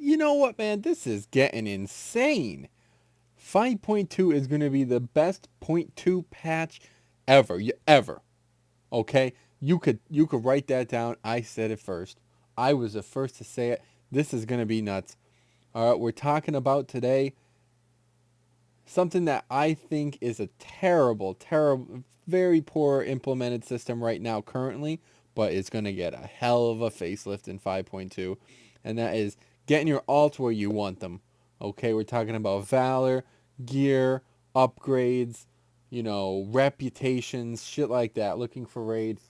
You know what, man? This is getting insane. 5.2 is going to be the best point 2 patch ever. Ever. Okay? You could write that down. I said it first. I was the first to say it. This is going to be nuts. All right, we're talking about today something that I think is a terrible, terrible, very poor implemented system right now currently, but it's going to get a hell of a facelift in 5.2, and that is getting your alts where you want them. Okay, we're talking about Valor, gear, upgrades, reputations, shit like that, looking for raids.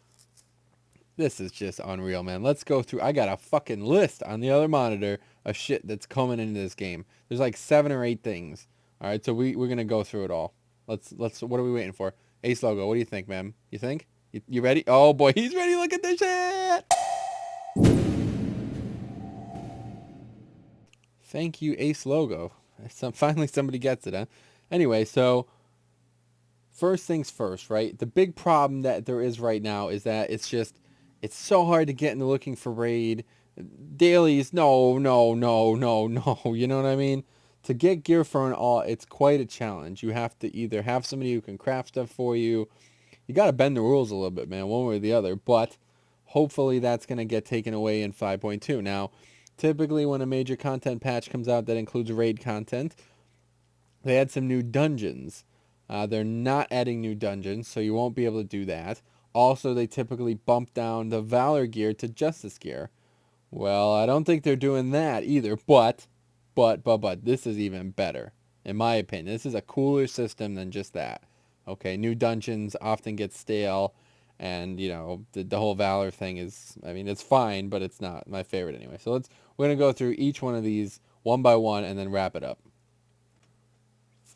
This is just unreal, man. Let's go through. I got a fucking list on the other monitor of shit that's coming into this game. There's like 7 or 8 things. All right, so we're gonna go through it all. Let's. What are we waiting for? Ace logo. What do you think, man? You think? You ready? Oh boy, he's ready. Look at this shit. Thank you, Ace logo. Finally somebody gets it, huh? Anyway, so first things first, right? The big problem that there is right now is that it's so hard to get into looking for raid. Dailies, no, no, no, no, no. You know what I mean? To get gear for an all, it's quite a challenge. You have to either have somebody who can craft stuff for you. You got to bend the rules a little bit, man, one way or the other. But hopefully that's going to get taken away in 5.2. Now, typically when a major content patch comes out that includes raid content, they add some new dungeons. They're not adding new dungeons, so you won't be able to do that. Also, they typically bump down the Valor gear to Justice gear. Well, I don't think they're doing that either, but, this is even better, in my opinion. This is a cooler system than just that. Okay, new dungeons often get stale, and, the whole Valor thing is, I mean, it's fine, but it's not my favorite anyway. So we're going to go through each one of these one by one and then wrap it up.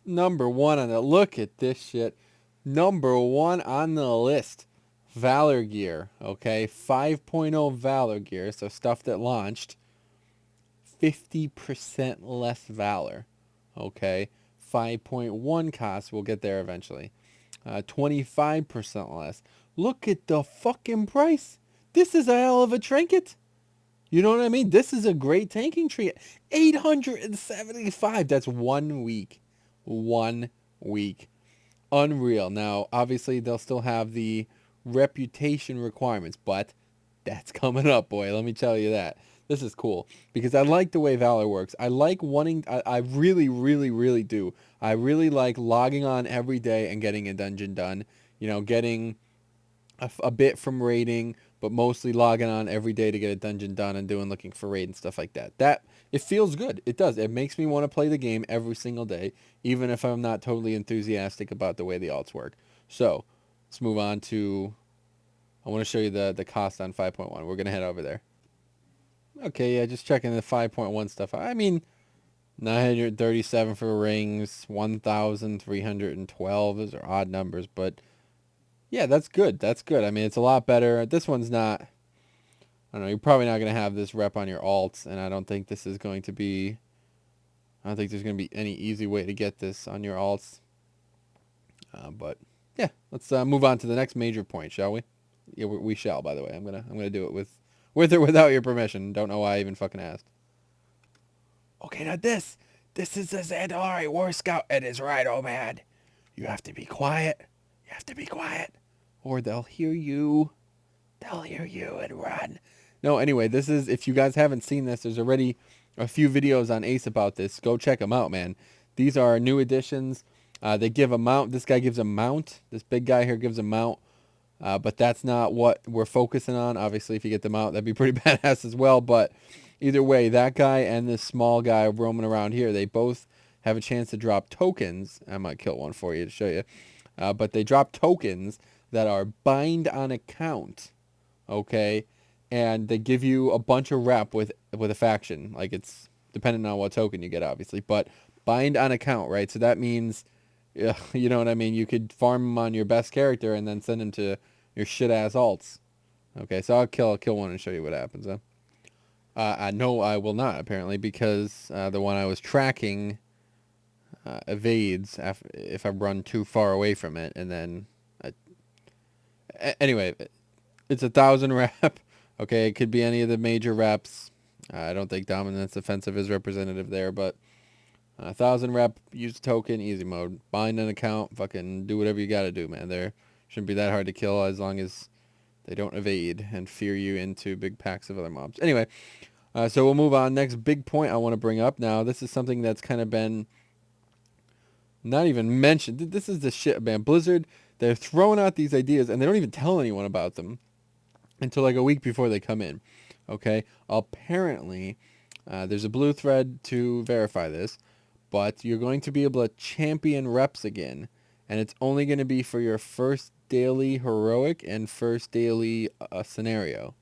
Number one on the, look at this shit. Number one on the list. Valor gear, okay? 5.0 Valor gear, so stuff that launched. 50% less Valor, okay? 5.1 cost, we'll get there eventually. 25% less. Look at the fucking price. This is a hell of a trinket. You know what I mean? This is a great tanking tree. 875. That's 1 week. 1 week. Unreal. Now, obviously, they'll still have the reputation requirements, but that's coming up, boy. Let me tell you that. This is cool because I like the way Valor works. I like wanting, I really, really, really do. I really like logging on every day and getting a dungeon done. Getting a bit from raiding, but mostly logging on every day to get a dungeon done and looking for raid and stuff like that. It feels good. It does. It makes me want to play the game every single day, even if I'm not totally enthusiastic about the way the alts work. So let's move on to, I want to show you the cost on 5.1. We're going to head over there. Okay, yeah, just checking the 5.1 stuff. I mean, 937 for rings, 1,312. Those are odd numbers, but yeah, that's good. That's good. I mean, it's a lot better. This one's not, I don't know, you're probably not going to have this rep on your alts, and I don't think this is going to be, I don't think there's going to be any easy way to get this on your alts. But yeah, let's move on to the next major point, shall we? Yeah, we shall, by the way. I'm gonna do it with or without your permission. Don't know why I even fucking asked. Okay, now this is the Zandalari War Scout. It is right, oh man. You have to be quiet. You have to be quiet, or they'll hear you. They'll hear you and run. No, anyway, this is, if you guys haven't seen this, there's already a few videos on Ace about this. Go check them out, man. These are new additions. They give a mount. This guy gives a mount. This big guy here gives a mount. But that's not what we're focusing on. Obviously, if you get the mount, that'd be pretty badass as well. But either way, that guy and this small guy roaming around here, they both have a chance to drop tokens. I might kill one for you to show you. But they drop tokens that are bind on account. Okay? And they give you a bunch of rep with a faction. Like, it's depending on what token you get, obviously. But bind on account, right? So that means, yeah, you know what I mean? You could farm him on your best character and then send him to your shit-ass alts. Okay, so I'll kill one and show you what happens, huh? No, I will not, apparently, because the one I was tracking evades if I run too far away from it, and then... anyway, it's 1,000 rep. Okay, it could be any of the major reps. I don't think Dominance Offensive is representative there, but 1,000 rep, use token, easy mode. Bind an account, fucking do whatever you gotta do, man. There shouldn't be that hard to kill as long as they don't evade and fear you into big packs of other mobs. Anyway, so we'll move on. Next big point I want to bring up. Now, this is something that's kind of been not even mentioned. This is the shit, man. Blizzard, they're throwing out these ideas, and they don't even tell anyone about them until like a week before they come in. Okay? Apparently, there's a blue thread to verify this, but you're going to be able to champion reps again, and it's only going to be for your first daily heroic and first daily scenario.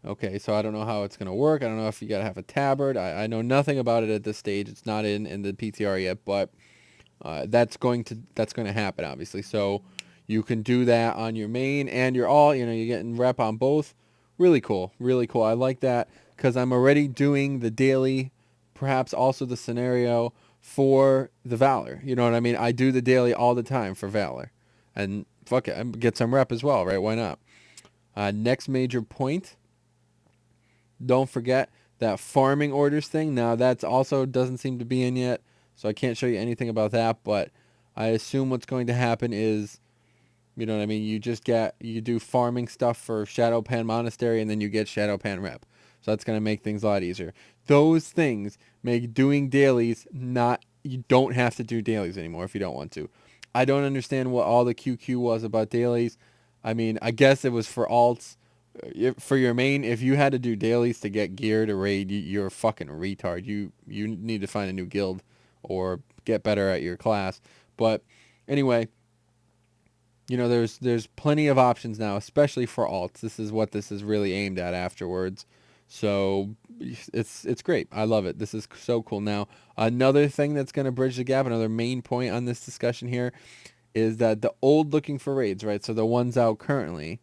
Okay, so I don't know how it's going to work. I don't know if you got to have a tabard. I know nothing about it at this stage. It's not in the PTR yet, but that's going to happen, obviously. So you can do that on your main and your all. You know, you're getting rep on both. Really cool. Really cool. I like that because I'm already doing the daily, perhaps also the scenario for the Valor. You know what I mean? I do the daily all the time for Valor. And fuck it, get some rep as well, right? Why not? Next major point. Don't forget that farming orders thing. Now, that's also doesn't seem to be in yet, so I can't show you anything about that, but I assume what's going to happen is, you know what I mean, you do farming stuff for Shadowpan Monastery, and then you get Shadowpan rep. So that's going to make things a lot easier. Those things make doing dailies you don't have to do dailies anymore if you don't want to. I don't understand what all the QQ was about dailies. I mean, I guess it was for alts. For your main, if you had to do dailies to get gear to raid, you're a fucking retard. You need to find a new guild or get better at your class. But anyway, you know, there's plenty of options now, especially for alts. This is what this is really aimed at afterwards. So it's great. I love it. This is so cool. Now, another thing that's going to bridge the gap, another main point on this discussion here, is that the old looking for raids, right? So the ones out currently,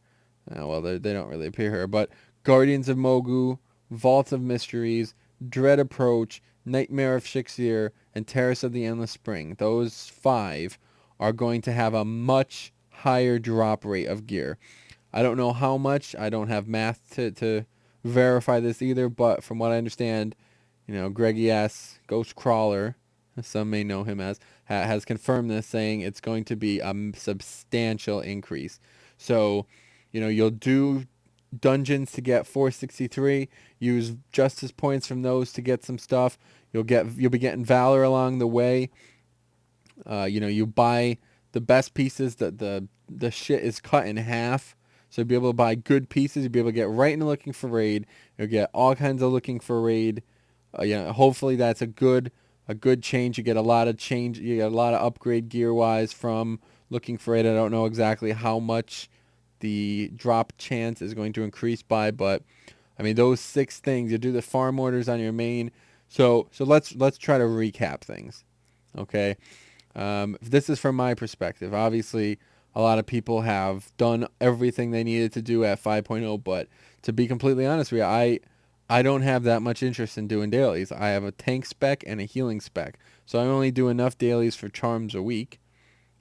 well, they don't really appear here, but Guardians of Mogu, Vault of Mysteries, Dread Approach, Nightmare of Shixir, and Terrace of the Endless Spring. Those 5 are going to have a much higher drop rate of gear. I don't know how much. I don't have math to verify this either, but from what I understand, you know, Greggy S, Ghost Crawler, as some may know him as, has confirmed this, saying it's going to be a substantial increase. So, you know, you'll do dungeons to get 463, use justice points from those to get some stuff. You'll be getting Valor along the way. You know, you buy the best pieces. The shit is cut in half, so you'll be able to buy good pieces. You'll be able to get right into looking for raid. You'll get all kinds of looking for raid. You know, hopefully that's a good change. You get a lot of change. You get a lot of upgrade gear wise from looking for raid. I don't know exactly how much the drop chance is going to increase by, but I mean, those 6 things, you do the farm orders on your main. So let's try to recap things. Okay. This is from my perspective. Obviously, a lot of people have done everything they needed to do at 5.0, but to be completely honest with you, I don't have that much interest in doing dailies. I have a tank spec and a healing spec, so I only do enough dailies for charms a week.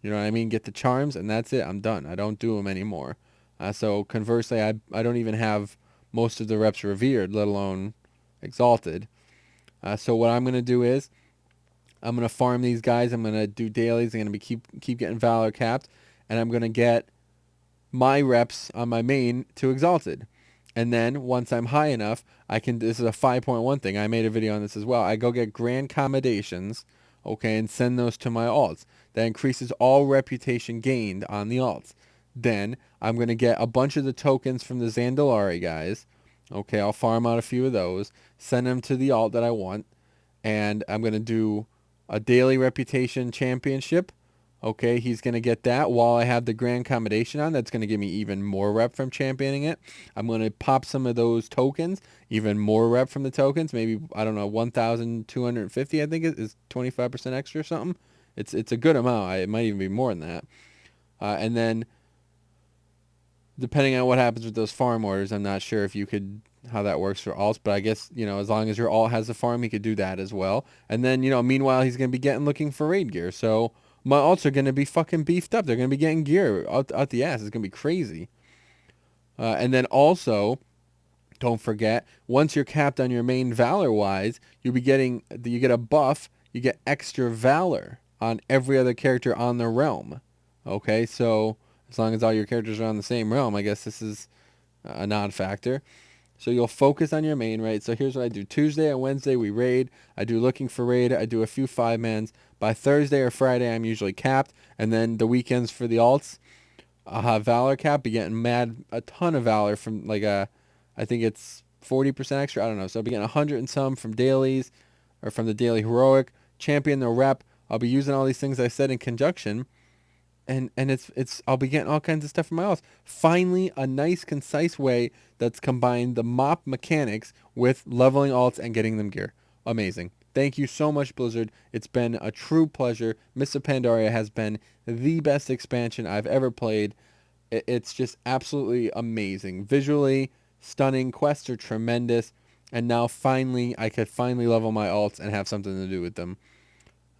You know what I mean? Get the charms, and that's it. I'm done. I don't do them anymore. So conversely, I don't even have most of the reps revered, let alone exalted. So what I'm going to do is I'm going to farm these guys. I'm going to do dailies. I'm going to keep getting Valor capped, and I'm going to get my reps on my main to exalted. And then once I'm high enough, this is a 5.1 thing. I made a video on this as well. I go get grand Commedations, okay, and send those to my alts. That increases all reputation gained on the alts. Then I'm going to get a bunch of the tokens from the Zandalari guys. Okay, I'll farm out a few of those, send them to the alt that I want, and I'm going to do a daily reputation championship. Okay, he's going to get that while I have the grand commendation on. That's going to give me even more rep from championing it. I'm going to pop some of those tokens, even more rep from the tokens. Maybe, I don't know, 1,250 I think is 25% extra or something. It's a good amount. It might even be more than that. And then, depending on what happens with those farm orders, I'm not sure if you could, how that works for alts, but I guess, you know, as long as your alt has a farm, he could do that as well. And then, you know, meanwhile, he's going to be looking for raid gear. So my alts are going to be fucking beefed up. They're going to be getting gear out the ass. It's going to be crazy. And then also, Don't forget, once you're capped on your main Valor wise, you get a buff, you get extra Valor on every other character on the realm. Okay, so as long as all your characters are on the same realm, I guess this is a non-factor. So you'll focus on your main, right? So here's what I do. Tuesday and Wednesday we raid. I do looking for raid. I do a few 5-mans. By Thursday or Friday I'm usually capped. And then the weekends for the alts, I'll have Valor cap. Be getting a ton of Valor from like I think it's 40% extra. I don't know. So I'll be getting 100 and some from dailies or from the daily heroic. Champion the rep. I'll be using all these things I said in conjunction. And it's I'll be getting all kinds of stuff from my alts. Finally, a nice, concise way that's combined the mop mechanics with leveling alts and getting them gear. Amazing. Thank you so much, Blizzard. It's been a true pleasure. Mists of Pandaria has been the best expansion I've ever played. It's just absolutely amazing. Visually stunning. Quests are tremendous. And now finally, I could finally level my alts and have something to do with them.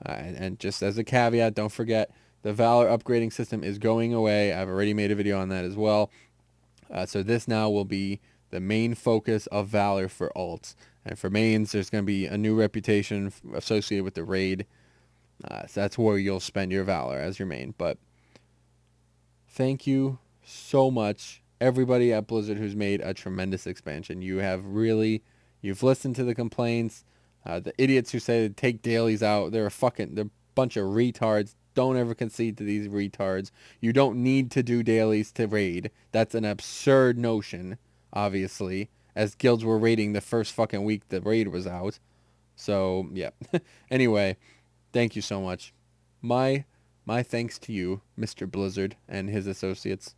And just as a caveat, don't forget, the Valor upgrading system is going away. I've already made a video on that as well. So this now will be the main focus of Valor for alts. And for mains, there's going to be a new reputation associated with the raid. So that's where you'll spend your Valor as your main. But thank you so much, everybody at Blizzard who's made a tremendous expansion. You've listened to the complaints. The idiots who say take dailies out, they're a bunch of retards. Don't ever concede to these retards. You don't need to do dailies to raid. That's an absurd notion, obviously, as guilds were raiding the first fucking week the raid was out. So, yeah. Anyway, thank you so much. My thanks to you, Mr. Blizzard and his associates.